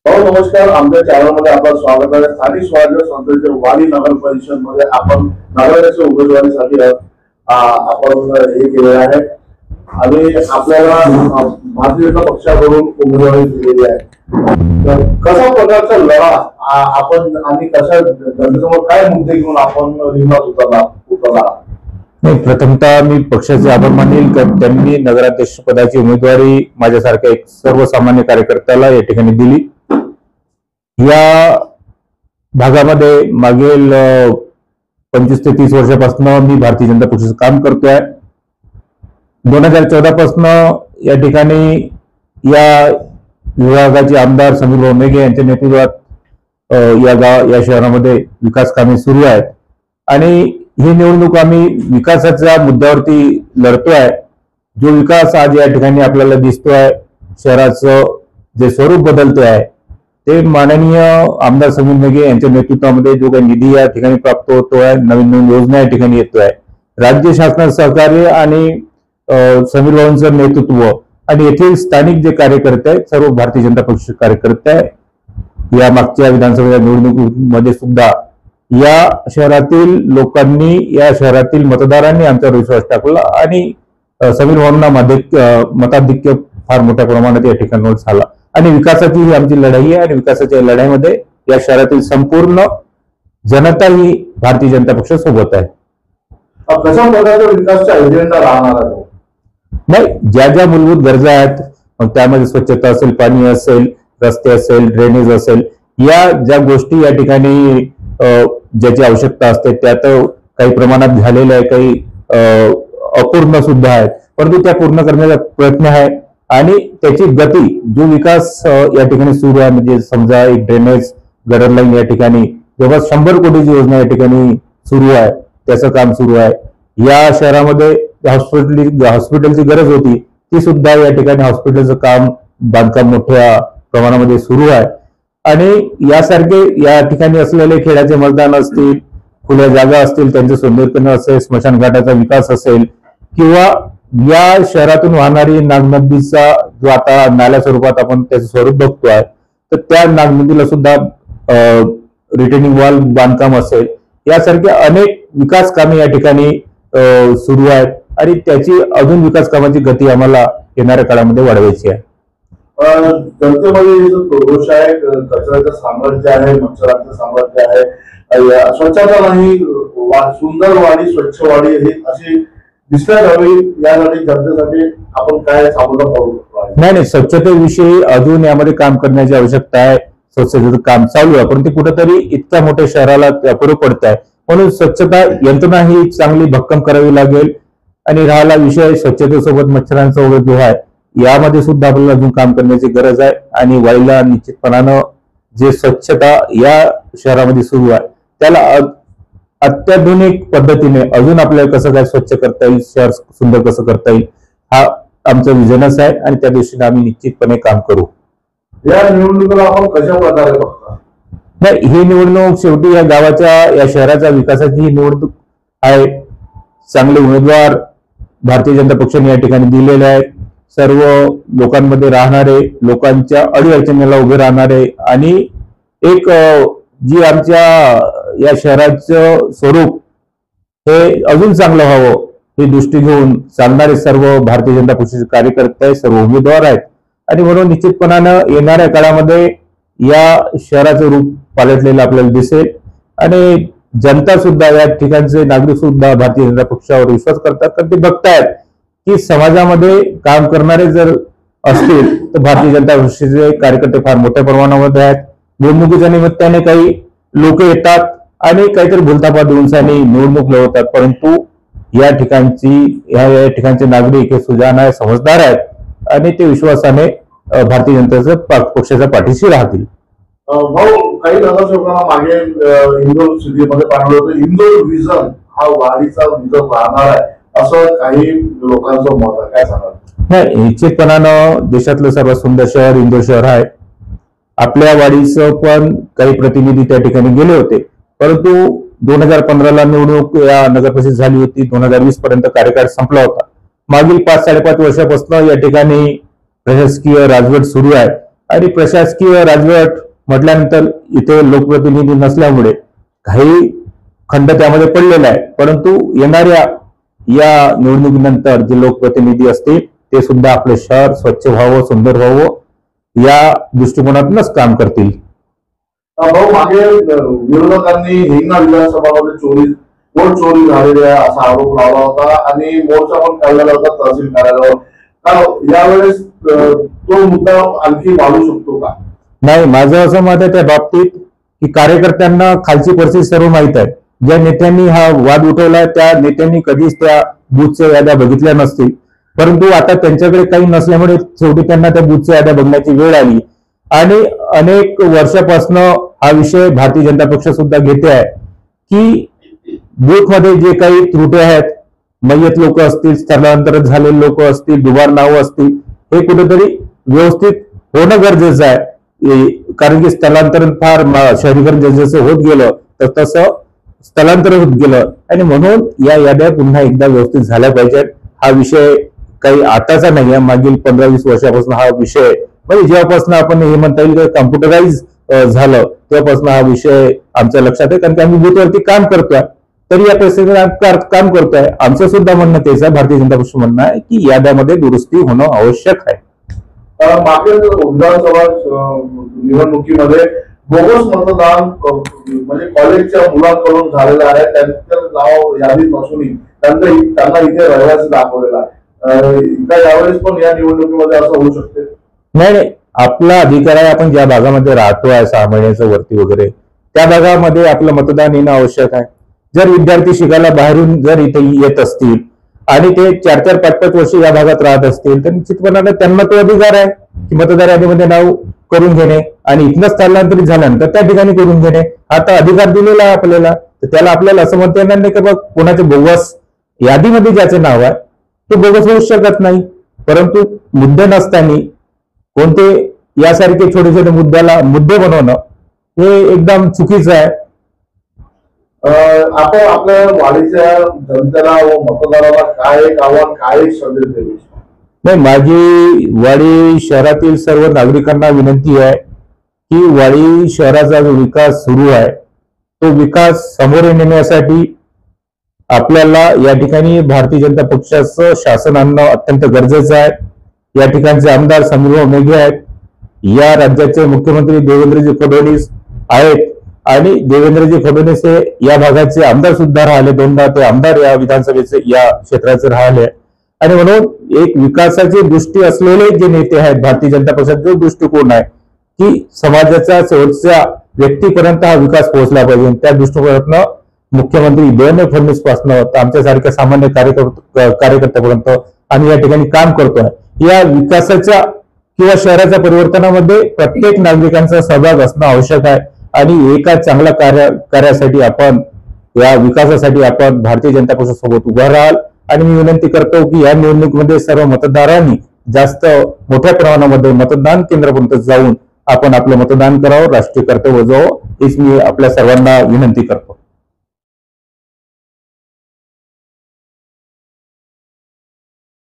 भाऊ नमस्कार. आमच्या चॅनलमध्ये आपलं स्वागत आहे. स्थानिक स्वराज्य संस्थेच्या वाडी नगर परिषद मध्ये आपण नगराध्यक्ष उमेदवारीसाठी आपण हे केले आहे आणि आपल्याला भारतीय जनता पक्षाकडून उमेदवारी दिलेली आहे. तर कशा प्रकारचा लढा आपण आणि कशा जनतेसमोर काय मुद्दे घेऊन आपण रिंगणात उतरला? नाही, प्रथमतः मी पक्षाचे आभार मानेल की त्यांनी नगराध्यक्ष पदाची उमेदवारी माझ्यासारख्या एक सर्वसामान्य कार्यकर्त्याला या ठिकाणी दिली. या भागामध्ये मागील 25 ते 30 वर्षापासून मी भारतीय जनता पक्षाचं काम करतोय. 2014 पासून या ठिकाणी या विभागाचे आमदार समीर भाऊ मेघे यांच्या नेतृत्वात या शहरामध्ये विकास कामे सुरू आहेत आणि ही निवडणूक आम्ही विकासाच्या मुद्द्यावरती लढतोय. जो विकास आज या ठिकाणी आपल्याला दिसतोय, शहराचं जे स्वरूप बदलते आहे ते माननीय आमदार समीर मेघे यांच्या नेतृत्वामध्ये जो काही निधी या ठिकाणी प्राप्त होतोय, नवीन नवीन योजना या ठिकाणी येतोय, राज्य शासनाचं सहकार्य आणि समीर भाऊंचं नेतृत्व आणि येथील स्थानिक जे कार्यकर्ते आहेत, सर्व भारतीय जनता पक्षाचे कार्यकर्ते आहे. या मागच्या विधानसभा निवडणुकीमध्ये सुद्धा या शहरातील लोकांनी, या शहरातील मतदारांनी आमच्यावर विश्वास टाकला आणि समीर भाऊंना मताधिक्य फार मोठ्या प्रमाणात या ठिकाणी झाला आणि विकासाची ही आमची लढाई आहे आणि विकासाच्या लढाईमध्ये या शहरातील संपूर्ण जनता ही भारतीय जनता पक्षासोबत आहे. कशा प्रकारचा विकासचा एजेंडा राहणार आहे? नाही, ज्या ज्या मूलभूत गरजा आहेत, मग त्यामध्ये स्वच्छता असेल, पाणी असेल, रस्ते असेल, ड्रेनेज असेल, या ज्या गोष्टी या ठिकाणी ज्याची आवश्यकता असते त्यात काही प्रमाणात झालेल्या आहे, काही अपूर्ण सुद्धा आहेत, परंतु त्या पूर्ण करण्याचा प्रयत्न आहे आणि त्याची गती, जो विकास या ठिकाणी सुरू आहे, म्हणजे समजा एक ड्रेनेज गटर लाईन या ठिकाणी जवळ 100 कोटीची योजना या ठिकाणी सुरू आहे, त्याचं काम सुरू आहे. या शहरामध्ये हॉस्पिटलची गरज होती, ती सुद्धा या ठिकाणी हॉस्पिटलचं काम, बांधकाम मोठ्या प्रमाणामध्ये सुरू आहे आणि यासारखे या ठिकाणी असलेले खेळाचे मैदान असतील, खुल्या जागा असतील, त्यांचं सौंदर्यीकरण असेल, स्मशानघाटाचा विकास असेल किंवा या शहरातून वाहणारी नागनदीचा जो आता नाल्या स्वरूपात आपण त्याचं स्वरूप बघतोय, तर त्या नागनदीला सुद्धा रिटेनिंग वॉल बांधकाम असेल, यासारख्या अनेक विकास कामे या ठिकाणी सुरू आहेत आणि त्याची अजून विकास कामाची गती आम्हाला येणाऱ्या काळामध्ये वाढवायची आहे. जनतेमध्ये दोष आहे, कचऱ्याचं साम्राज्य आहे, मच्छरांचं साम्राज्य आहे, स्वच्छता नाही, सुंदर वाडी, स्वच्छ वाडी ही अशी दिसण्यात हवी. यासाठी जनतेसाठी आपण काय सांगू पाहू? नाही, स्वच्छतेविषयी अजून यामध्ये काम करण्याची आवश्यकता आहे. स्वच्छतेचं काम चालू आहे, परंतु कुठेतरी इतक्या मोठ्या शहराला अपुरं पडत आहे, म्हणून स्वच्छता यंत्रणा ही चांगली भक्कम करावी लागेल. आणि राहिला विषय स्वच्छतेसोबत मच्छरांचा वगैरे जो आहे, यामध्ये सुद्धा आपल्याला अजून काम करण्याची गरज आहे आणि वाईला निश्चितपणानं जे स्वच्छता या शहरामध्ये सुरू आहे त्याला अत्याधुनिक पद्धतीने अजून आपल्याला कसं काय स्वच्छ करता येईल, शहर सुंदर कसं करता येईल, हा आमचा विजनच आहे आणि त्या दृष्टीने आम्ही निश्चितपणे काम करू. या निवडणुकीला आपण कशा प्रकारे बघता? नाही, ही निवडणूक शेवटी या गावाच्या, या शहराच्या विकासाची ही निवडणूक आहे. चांगले उमेदवार भारतीय जनता पक्षाने या ठिकाणी दिलेले आहेत. सर्व लोकांमध्ये राहणारे, लोकांच्या अडीअडचणीला उभे राहणारे आणि एक जी आमच्या या शहराचं स्वरूप हे अजून चांगलं व्हावं ही दृष्टी घेऊन चालणारे सर्व भारतीय जनता पक्षाचे कार्यकर्ते आहेत, सर्व उमेदवार आहेत आणि म्हणून निश्चितपणानं येणाऱ्या काळामध्ये या शहराचं रूप पालटलेलं आपल्याला दिसेल आणि जनता सुद्धा, या ठिकाणचे नागरिक सुद्धा भारतीय जनता पक्षावर विश्वास करतात, कारण ते बघतायत की समाजामध्ये काम करणारे जर असतील तर भारतीय जनता पक्षाचे कार्यकर्ते फार मोठ्या प्रमाणामध्ये आहेत. निवडणुकीच्या निमित्ताने काही लोक येतात आणि काहीतरी भुलतापा देऊन निवडणूक लढवतात, परंतु या ठिकाणचे नागरिक हे सुजाण आहे, समजदार आहेत आणि ते विश्वासाने भारतीय जनता पक्षाच्या पाठीशी राहतील. भाऊ, काही नगरसेवकांना मागे इंदोर सिटीमध्ये पाठवलं होतं, इंदोर विजन हा वाढीचा विजन राहणार आहे असं काही लोकांचं मत आहे, काय सांगाल? नाही, निश्चितपणानं देशातलं सर्वात सुंदर शहर इंदोर शहर आहे. आपल्या वाडीचं पण काही प्रतिनिधी त्या ठिकाणी गेले होते, परंतु 2015ला निवडणूक या नगर परिषद झाली होती. 2020 पर्यंत कार्यकाळ संपला होता. मागील 5-5.5 वर्षापासून या ठिकाणी प्रशासकीय राजवट सुरू आहे आणि प्रशासकीय राजवट म्हटल्यानंतर इथे लोकप्रतिनिधी नसल्यामुळे काही खंड त्यामध्ये पडलेला आहे, परंतु येणाऱ्या या निवडणुकीनंतर जे लोकप्रतिनिधी असतील ते सुद्धा आपले शहर स्वच्छ व्हावं, सुंदर व्हावं या दृष्टिकोनातूनच काम करतील. भाऊ, मागे विरोधकांनी हिंगणा विधानसभामध्ये वोट चोरी झालेली आहे असा आरोप लावला होता आणि मोर्चा पण काढलेला होता तहसील कार्यालयावर. यावेळेस तो मुद्दा आणखी वाढू शकतो का? नाही, माझं असं मत आहे त्या बाबतीत की कार्यकर्त्यांना खालची परिस्थिती सर्व माहित आहे. ज्या नेत्यांनी हा वाद उठवला त्या नेत्यांनी कधीच त्या बूथच्या याद्या बघितल्या नसतील, परंतु आता त्यांच्याकडे काही नसल्यामुळे शेवटी त्यांना त्या बूथच्या याद्या बघण्याची वेळ आली आणि अनेक वर्षापासून हा विषय भारतीय जनता पक्ष सुद्धा घेते आहे की बूथमध्ये जे काही त्रुटी आहेत, मय्यत लोक असतील, स्थलांतरित झालेले लोक असतील, दुबार नावं असतील, हे कुठेतरी व्यवस्थित होणं गरजेचं आहे. कारण की स्थलांतरण फार शहरीकरण जसं होत गेलं तसं स्थलांतर होत गेलं आणि म्हणून या याद्या पुन्हा एकदा व्यवस्थित झाल्या पाहिजेत. हा विषय काही आताचा नाही आहे, मागील 15-20 वर्षापासून हा विषय, म्हणजे जेव्हापासून आपण हे म्हणता येईल कम्प्युटराईज झालं तेव्हापासून हा विषय आमच्या लक्षात आहे. कारण की आम्ही बूथवरती काम करतोय, तरी या परिस्थितीत काम करतोय. आमचं सुद्धा म्हणणं तेच आहे, भारतीय जनता पक्ष म्हणणं आहे की याद्यामध्ये दुरुस्ती होणं आवश्यक आहे. मागील विधानसभा निवडणुकीमध्ये बोगस मतदान म्हणजे कॉलेजच्या मुलांकडून झालेलं आहे. त्यांचं नाव यादीत नसूनही त्यांना इथे रहिवासी दाखवलेला आहे. यावेळेस पण या निवडणुकीमध्ये असं होऊ शकते? नाही, आपला अधिकार आहे. आपण ज्या भागामध्ये राहतोय 6 महिन्याच्या वरती वगैरे त्या भागामध्ये आपलं मतदान येणं आवश्यक आहे. जर विद्यार्थी शिकायला बाहेरून जर इथे येत असतील आणि ते 4-4, 5-5 वर्ष या भागात राहत असतील तर निश्चितपणाने त्यांना तो अधिकार आहे की मतदार यादीमध्ये नाव करून घेणे आणि इथनं स्थलांतरित झाल्यानंतर त्या ठिकाणी करून घेणे. आता अधिकार दिलेला आहे आपल्याला, तर त्याला आपल्याला असं म्हणता येणार नाही की बघ कोणाचे बोगस यादीमध्ये ज्याचे नाव आहे ते बोगस होऊ शकत नाही. परंतु मुद्दे नसताना कोणते यासारखे छोटे छोटे मुद्दे बनवणं हे एकदम चुकीचं आहे. आपण आपल्या वाडीच्या जनतेला व मतदाराला काय एक आव्हान, काय एक संदेश देऊ? नाही, माझी वाडी शहरातील सर्व नागरिकांना विनंती आहे की वाडी शहराचा जो विकास सुरू आहे तो विकास समोर नेण्यासाठी आपल्याला या ठिकाणी भारतीय जनता पक्षाचं शासन आणणं अत्यंत गरजेचं आहे. या ठिकाणचे आमदार समीरभाऊ मेघे आहेत, या राज्याचे मुख्यमंत्री देवेंद्रजी फडणवीस आहेत आणि देवेंद्रजी फडणवीस हे या भागाचे आमदार सुद्धा राहिले, 2दा ते आमदार या विधानसभेचे या क्षेत्राचे राहिले आणि म्हणून एक विकासाची दृष्टी असलेले जे नेते आहेत भारतीय जनता पक्षाचा जो दृष्टिकोन आहे की समाजाच्या शेवटच्या व्यक्तीपर्यंत हा विकास पोहोचला पाहिजे, त्या दृष्टिकोनातून मुख्यमंत्री देवेंद्र फडणवीस पासून आमच्यासारख्या सामान्य कार्यकर्त्यापर्यंत आम्ही या ठिकाणी काम करतोय. या विकासाच्या किंवा शहराच्या परिवर्तनामध्ये प्रत्येक नागरिकांचा सहभाग असणं आवश्यक आहे आणि एका चांगल्या कार्यासाठी आपण या विकासासाठी आपण भारतीय जनता पक्षासोबत उभा राहाल. आणि मी विनंती करतो की या निवडणुकीमध्ये सर्व मतदारांनी जास्त मोठ्या प्रमाणामध्ये मतदान केंद्रापर्यंत जाऊन आपण आपलं मतदान करावं, राष्ट्रीय कर्तव्य बजावावं हीच मी आपल्या सर्वांना विनंती करतो.